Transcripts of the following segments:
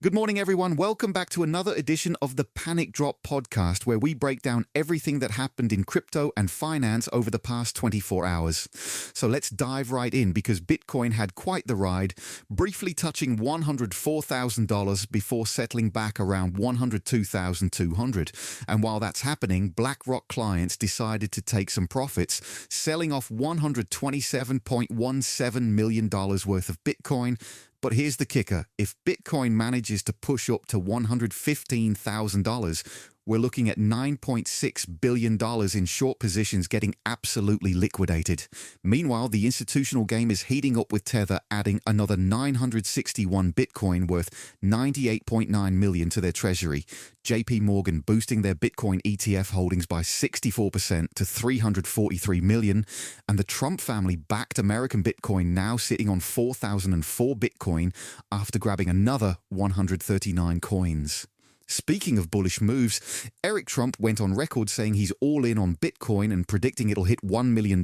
Good morning, everyone. Welcome back to another edition of the Panic Drop podcast, where we break down everything that happened in crypto and finance over the past 24 hours. So let's dive right in because Bitcoin had quite the ride, briefly touching $104,000 before settling back around $102,200. And while that's happening, BlackRock clients decided to take some profits, selling off $127.17 million worth of Bitcoin. But here's the kicker. If Bitcoin manages to push up to $115,000, we're looking at $9.6 billion in short positions getting absolutely liquidated. Meanwhile, the institutional game is heating up with Tether adding another 961 Bitcoin worth $98.9 million to their treasury. JP Morgan boosting their Bitcoin ETF holdings by 64% to $343 million. And the Trump family backed American Bitcoin now sitting on 4,004 Bitcoin after grabbing another 139 coins. Speaking of bullish moves, Eric Trump went on record saying he's all in on Bitcoin and predicting it'll hit $1 million.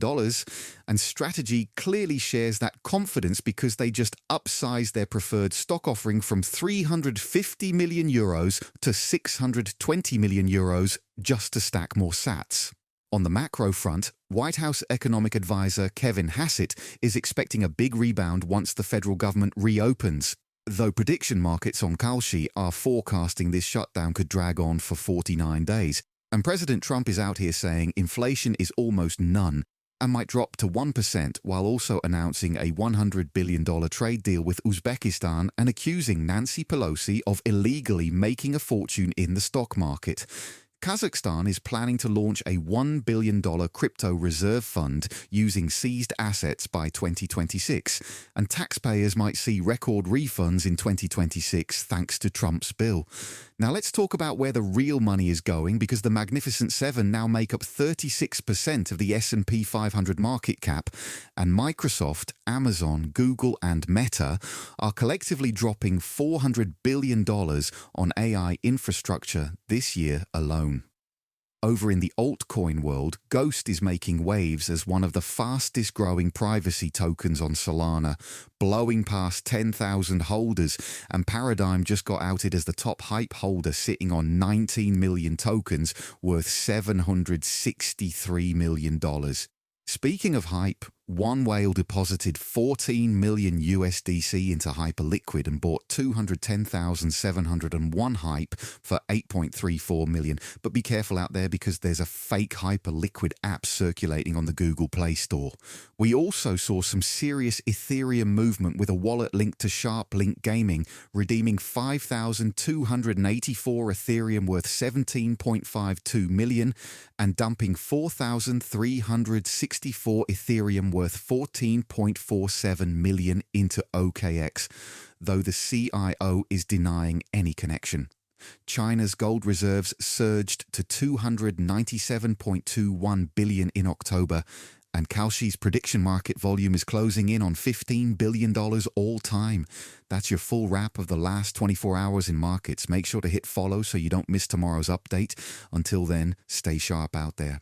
And Strategy clearly shares that confidence because they just upsized their preferred stock offering from 350 million euros to 620 million euros just to stack more sats. On the macro front, White House economic advisor Kevin Hassett is expecting a big rebound once the federal government reopens. Though prediction markets on Kalshi are forecasting this shutdown could drag on for 49 days. And President Trump is out here saying inflation is almost none and might drop to 1% while also announcing a $100 billion trade deal with Uzbekistan and accusing Nancy Pelosi of illegally making a fortune in the stock market. Kazakhstan is planning to launch a $1 billion crypto reserve fund using seized assets by 2026, and taxpayers might see record refunds in 2026 thanks to Trump's bill. Now let's talk about where the real money is going because the Magnificent Seven now make up 36% of the S&P 500 market cap, and Microsoft, Amazon, Google and Meta are collectively dropping $400 billion on AI infrastructure this year alone. Over in the altcoin world, Ghost is making waves as one of the fastest growing privacy tokens on Solana, blowing past 10,000 holders, and Paradigm just got outed as the top hype holder sitting on 19 million tokens worth $763 million. Speaking of hype, One Whale deposited 14 million USDC into Hyperliquid and bought 210,701 Hype for 8.34 million. But be careful out there because there's a fake Hyperliquid app circulating on the Google Play Store. We also saw some serious Ethereum movement with a wallet linked to SharpLink Gaming, redeeming 5,284 Ethereum worth 17.52 million and dumping 4,364 Ethereum worth 14.47 million into OKX, though the CIO is denying any connection. China's gold reserves surged to 297.21 billion in October, and Kalshi's prediction market volume is closing in on $15 billion all time. That's your full wrap of the last 24 hours in markets. Make sure to hit follow so you don't miss tomorrow's update. Until then, stay sharp out there.